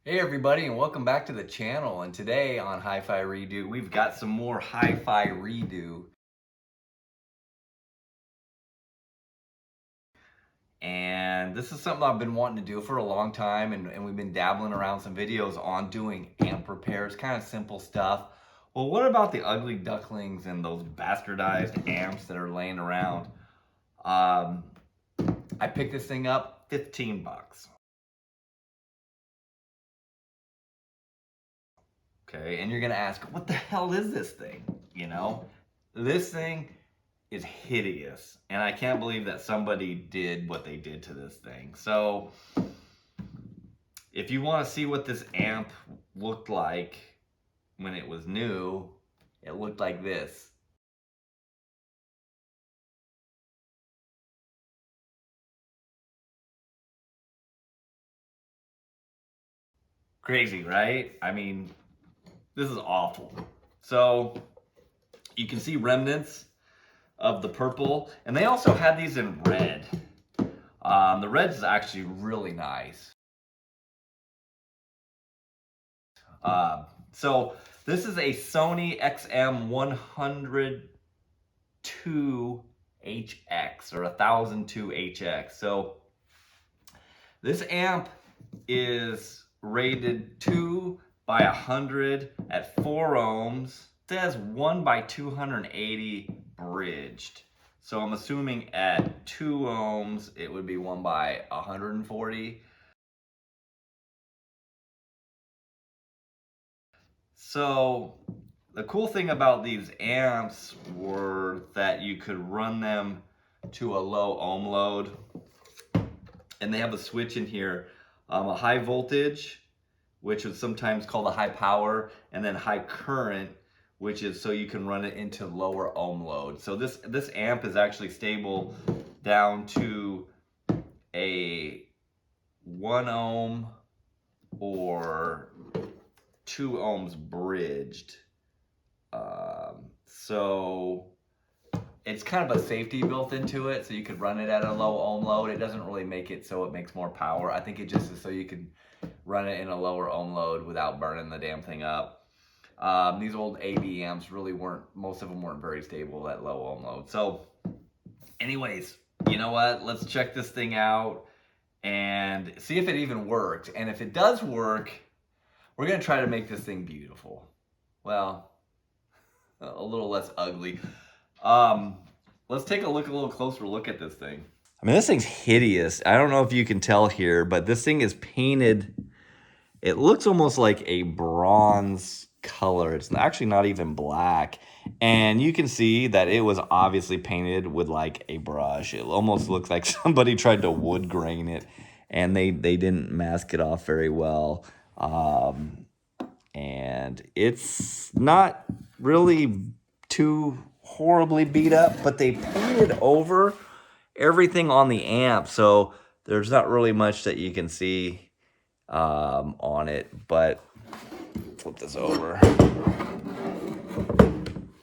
Hey everybody, and welcome back to the channel. And today on Hi-Fi Redo, we've got some more Hi-Fi Redo. And this is something I've been wanting to do for a long time, and we've been dabbling around some videos on doing amp repairs, kind of simple stuff. Well, what about the ugly ducklings and those bastardized amps that are laying around? Um, I picked this thing up, 15 bucks. Okay, and you're gonna ask, what the hell is this thing? You know, this thing is hideous, and I can't believe that somebody did what they did to this thing. So if you want to see what this amp looked like when it was new, it looked like this. Crazy, right? I mean, this is awful. So you can see remnants of the purple, and they also had these in red. The red is actually really nice. So this is a Sony XM-1002hx or 1002hx. So this amp is rated 2 by 100 at 4 ohms. It says 1 by 280 bridged. So I'm assuming at 2 ohms it would be 1 by 140. So the cool thing about these amps were that you could run them to a low ohm load, and they have a switch in here, a high voltage, which is sometimes called a high power, and then high current, which is so you can run it into lower ohm load. So this amp is actually stable down to a 1 ohm or 2 ohms bridged. So it's kind of a safety built into it, so you could run it at a low ohm load. It doesn't really make it so it makes more power. I think it just is so you can run it in a lower ohm load without burning the damn thing up. These old AB amps really weren't, most of them weren't very stable at low ohm load. So anyways, you know what? Let's check this thing out and see if it even worked. And if it does work, we're gonna try to make this thing beautiful. Well, a little less ugly. Um, let's take a little closer look at this thing. I mean, this thing's hideous. I don't know if you can tell here, but this thing is painted. It looks almost like a bronze color. It's actually not even black. And you can see that it was obviously painted with like a brush. It almost looks like somebody tried to wood grain it, and they didn't mask it off very well. And it's not really too horribly beat up, but they painted over everything on the amp, so there's not really much that you can see on it. But flip this over.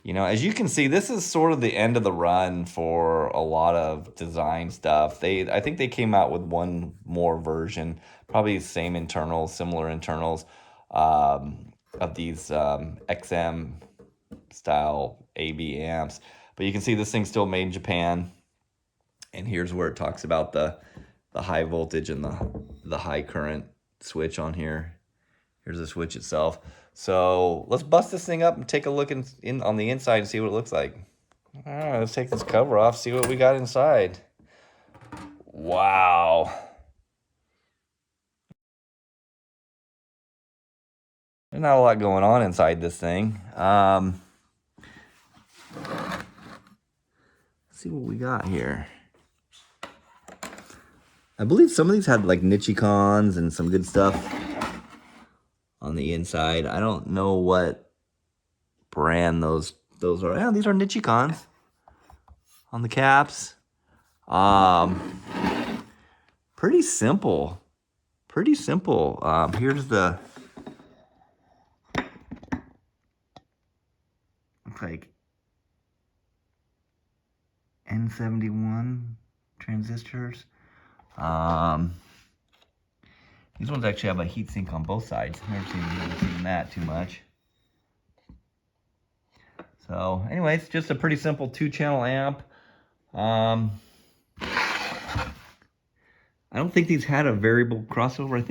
You know, as you can see, this is sort of the end of the run for a lot of design stuff. I think they came out with one more version, probably same internals, similar internals, of these XM style AB amps. But you can see this thing's still made in Japan. And here's where it talks about the high voltage and the high current switch on here. Here's the switch itself. So let's bust this thing up and take a look in on the inside and see what it looks like. All right, let's take this cover off, see what we got inside. Wow. There's not a lot going on inside this thing. Let's see what we got here. I believe some of these had like Nichicons and some good stuff on the inside. I don't know what brand those are. Yeah, these are Nichicons on the caps. Pretty simple. Pretty simple. Here's the, looks like N71 transistors. These ones actually have a heatsink on both sides. Never seen that too much. So anyways, just a pretty simple 2-channel amp. I don't think these had a variable crossover. I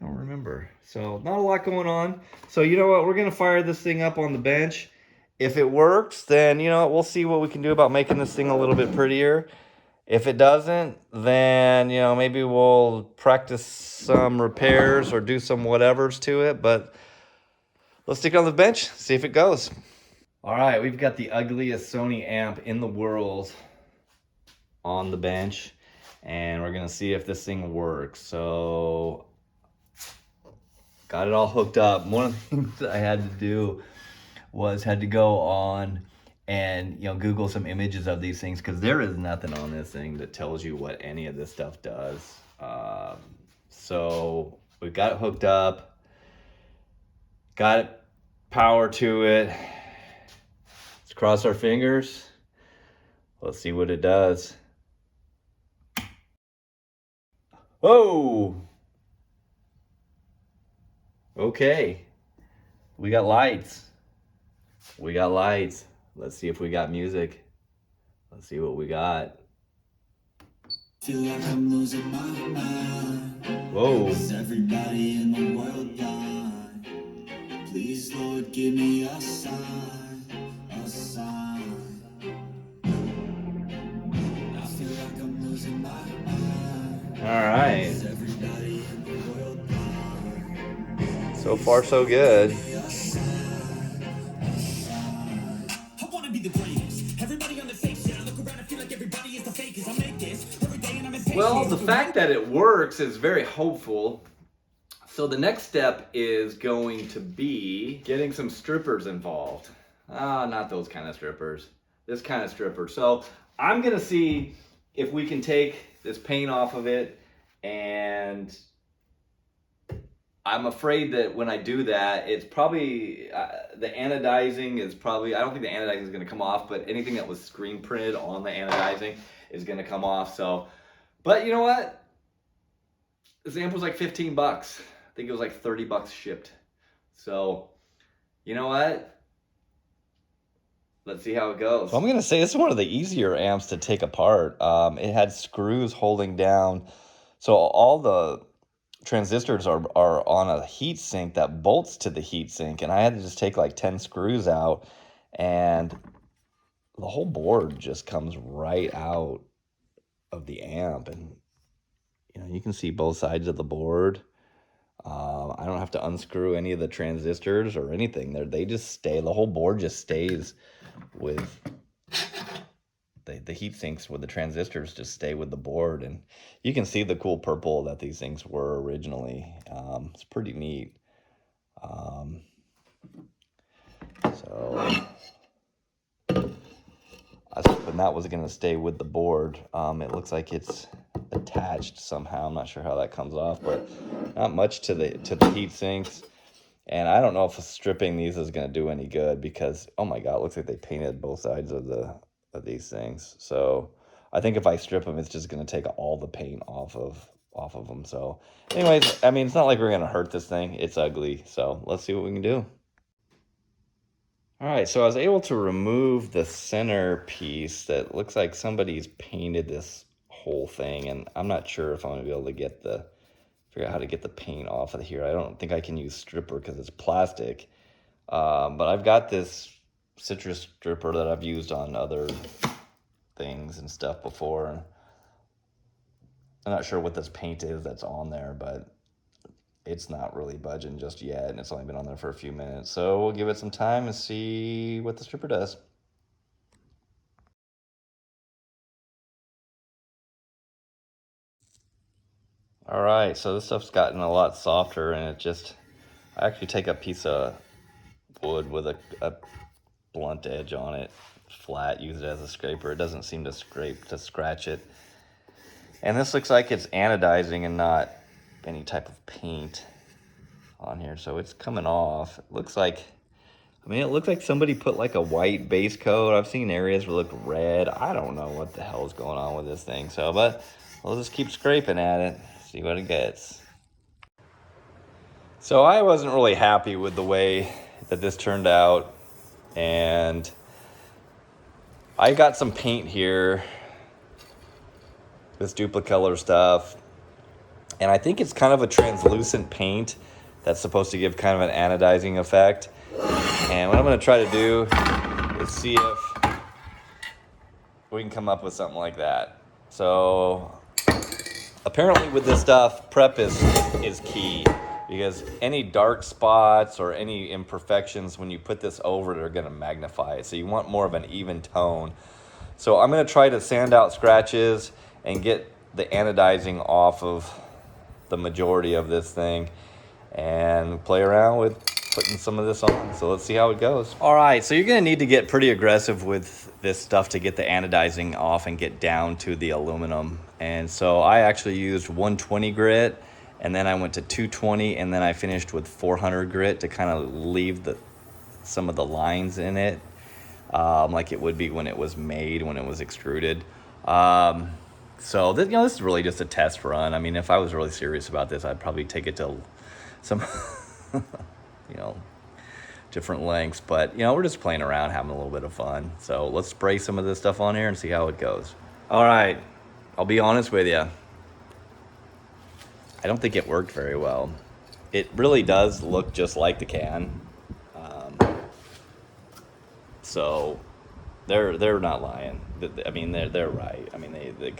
don't remember. So not a lot going on. So you know what? We're gonna fire this thing up on the bench. If it works, then you know what? We'll see what we can do about making this thing a little bit prettier. If it doesn't, then you know maybe we'll practice some repairs or do some whatevers to it. But let's stick it on the bench, see if it goes. All right, we've got the ugliest Sony amp in the world on the bench, and we're gonna see if this thing works. So got it all hooked up. One of the things that I had to do was had to go on and Google some images of these things, because there is nothing on this thing that tells you what any of this stuff does. So we've got it hooked up, got it, power to it. Let's cross our fingers. Let's see what it does. Whoa! Okay, we got lights. We got lights. Let's see if we got music. Let's see what we got. Feel like I'm losing my mind. Whoa. Is everybody in the world gone? Please, Lord, give me a sign, a sign. I feel like I'm losing my mind. All right. Is everybody in the world gone? So far, so good. Well, the fact that it works is very hopeful. So the next step is going to be getting some strippers involved. Not those kind of strippers. This kind of stripper. So I'm going to see if we can take this paint off of it, and I'm afraid that when I do that, it's probably, the anodizing is probably, I don't think the anodizing is going to come off, but anything that was screen printed on the anodizing is going to come off. So, but you know what? This amp was like 15 bucks. I think it was like 30 bucks shipped. So, you know what? Let's see how it goes. So I'm going to say this is one of the easier amps to take apart. It had screws holding down. So all the transistors are on a heat sink that bolts to the heat sink, and I had to just take like 10 screws out, and the whole board just comes right out of the amp. And you can see both sides of the board. I don't have to unscrew any of the transistors or anything. They just stay. The whole board just stays with the heat sinks, with the transistors just stay with the board. And you can see the cool purple that these things were originally. It's pretty neat. So I was hoping that was going to stay with the board. It looks like it's attached somehow. I'm not sure how that comes off, but not much to the heat sinks. And I don't know if stripping these is going to do any good, because oh my god, it looks like they painted both sides of these things. So I think if I strip them, it's just going to take all the paint off of them. So anyways, I mean, it's not like we're going to hurt this thing. It's ugly. So let's see what we can do. All right, so I was able to remove the center piece that looks like somebody's painted this whole thing, and I'm not sure if I'm going to be able to figure out how to get the paint off of here. I don't think I can use stripper because it's plastic, but I've got this citrus stripper that I've used on other things and stuff before. And I'm not sure what this paint is that's on there, but it's not really budging just yet, and it's only been on there for a few minutes. So we'll give it some time and see what the stripper does. All right, so this stuff's gotten a lot softer, and I actually take a piece of wood with a blunt edge on it, flat, use it as a scraper. It doesn't seem to scratch it. And this looks like it's anodizing and not any type of paint on here, so it's coming off. It looks like somebody put like a white base coat. I've seen areas where it look red. I don't know what the hell is going on with this thing. So, but we'll just keep scraping at it, see what it gets. So I wasn't really happy with the way that this turned out, and I got some paint here, this Duplicolor stuff, and I think it's kind of a translucent paint that's supposed to give kind of an anodizing effect. And what I'm going to try to do is see if we can come up with something like that. So apparently with this stuff, prep is key, because any dark spots or any imperfections, when you put this over it, are going to magnify it. So you want more of an even tone. So I'm going to try to sand out scratches and get the anodizing off of the majority of this thing and play around with putting some of this on. So let's see how it goes. All right, so you're going to need to get pretty aggressive with this stuff to get the anodizing off and get down to the aluminum. And so I actually used 120 grit, and then I went to 220, and then I finished with 400 grit to kind of leave some of the lines in it, like it would be when it was made, when it was extruded. So this, this is really just a test run. I mean, if I was really serious about this, I'd probably take it to some, different lengths. But, we're just playing around, having a little bit of fun. So let's spray some of this stuff on here and see how it goes. All right, I'll be honest with you. I don't think it worked very well. It really does look just like the can. So they're not lying. I mean, they're right. I mean, the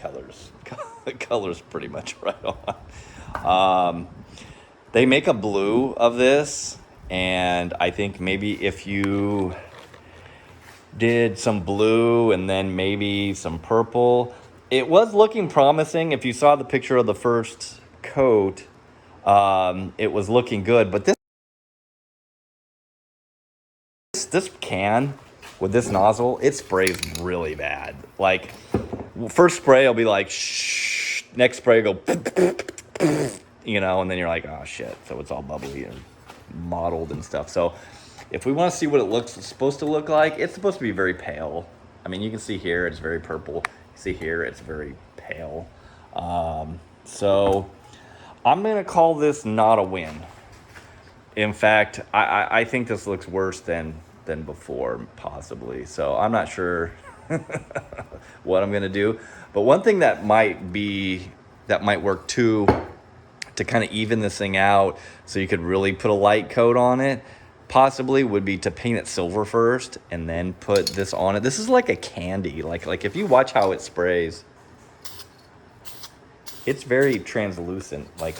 color's pretty much right on. They make a blue of this, and I think maybe if you did some blue and then maybe some purple, it was looking promising. If you saw the picture of the first coat, it was looking good. But this can with this nozzle, it sprays really bad. Like, first spray will be like shh, next spray will go and then you're like, oh shit. So it's all bubbly and mottled and stuff. So if we want to see what it's supposed to look like, it's supposed to be very pale. I mean, you can see here it's very purple. You see here it's very pale. So I'm gonna call this not a win. In fact, I think this looks worse than before, possibly. So I'm not sure what I'm gonna do. But one thing that might work too, to kind of even this thing out so you could really put a light coat on it, possibly, would be to paint it silver first and then put this on it. This is like a candy. Like if you watch how it sprays, it's very translucent, like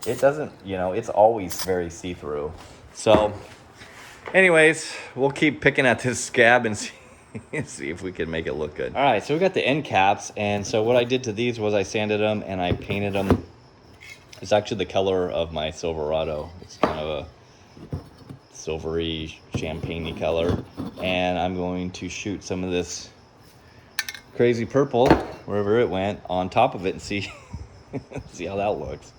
it doesn't, it's always very see-through. So anyways, we'll keep picking at this scab and see if we can make it look good. All right, so we got the end caps, and so what I did to these was I sanded them and I painted them. It's actually the color of my Silverado. It's kind of a silvery, champagne-y color, and I'm going to shoot some of this crazy purple, wherever it went, on top of it and see how that looks.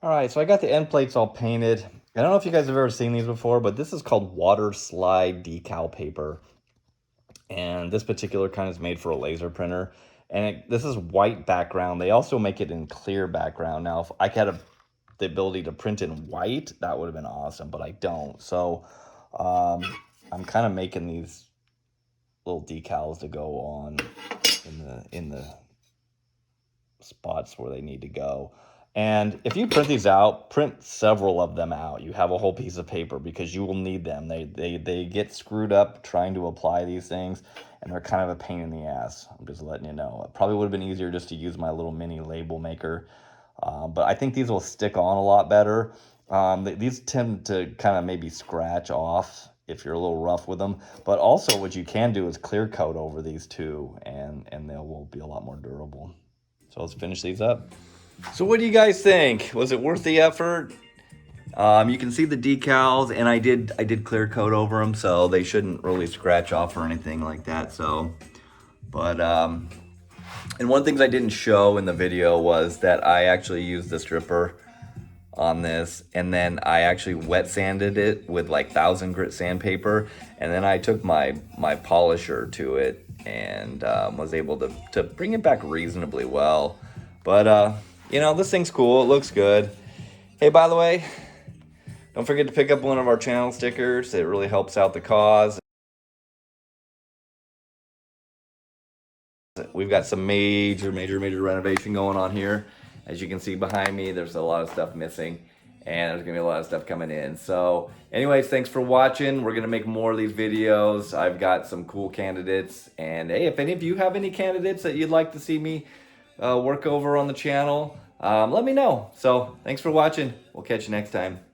All right, so I got the end plates all painted. I don't know if you guys have ever seen these before, but this is called water slide decal paper. And this particular kind is made for a laser printer. And this is white background. They also make it in clear background. Now, if I had the ability to print in white, that would have been awesome, but I don't. So I'm kind of making these little decals to go on in the spots where they need to go. And if you print these out, print several of them out. You have a whole piece of paper, because you will need them. They get screwed up trying to apply these things, and they're kind of a pain in the ass. I'm just letting you know. It probably would have been easier just to use my little mini label maker. But I think these will stick on a lot better. These tend to kind of maybe scratch off if you're a little rough with them. But also what you can do is clear coat over these too, and they will be a lot more durable. So let's finish these up. So what do you guys think? Was it worth the effort? You can see the decals, and I did clear coat over them, so they shouldn't really scratch off or anything like that. So, but and one of the things I didn't show in the video was that I actually used the stripper on this, and then I actually wet sanded it with like 1000 grit sandpaper, and then I took my polisher to it and was able to bring it back reasonably well. But you know, this thing's cool. It looks good. Hey, by the way, don't forget to pick up one of our channel stickers. It really helps out the cause. We've got some major renovation going on here. As you can see behind me, there's a lot of stuff missing, and there's gonna be a lot of stuff coming in. So anyways, thanks for watching. We're gonna make more of these videos. I've got some cool candidates, and hey, if any of you have any candidates that you'd like to see me work over on the channel, let me know. So thanks for watching. We'll catch you next time.